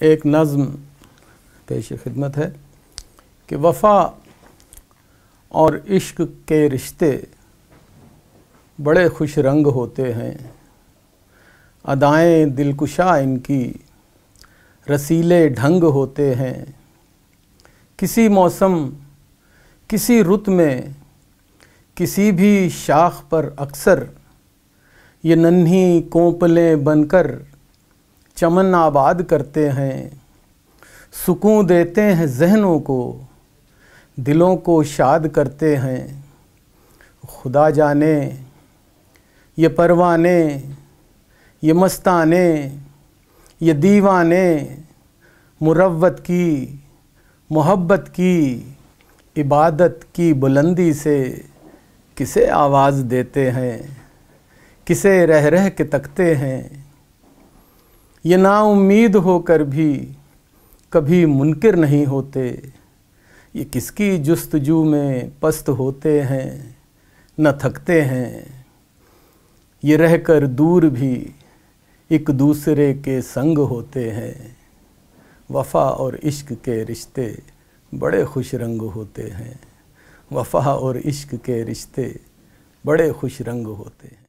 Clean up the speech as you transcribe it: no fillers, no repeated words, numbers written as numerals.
एक नज़्म पेश खिदमत है कि वफ़ा और इश्क के रिश्ते बड़े खुश रंग होते हैं, अदाएँ दिलकुशा इनकी रसीले ढंग होते हैं। किसी मौसम किसी रुत में किसी भी शाख पर अक्सर ये नन्ही कोंपलें बनकर चमन आबाद करते हैं। सुकून देते हैं ज़हनों को, दिलों को शाद करते हैं। खुदा जाने ये परवाने, ये मस्ताने, ये दीवाने मुरव्वत की मोहब्बत की इबादत की बुलंदी से किसे आवाज़ देते हैं, किसे रह रह के तकते हैं। ये नाउम्मीद होकर भी कभी मुनकिर नहीं होते, ये किसकी जुस्तजू में पस्त होते हैं, न थकते हैं। ये रहकर दूर भी एक दूसरे के संग होते हैं। वफ़ा और इश्क के रिश्ते बड़े खुश रंग होते हैं। वफ़ा और इश्क के रिश्ते बड़े खुश रंग होते हैं।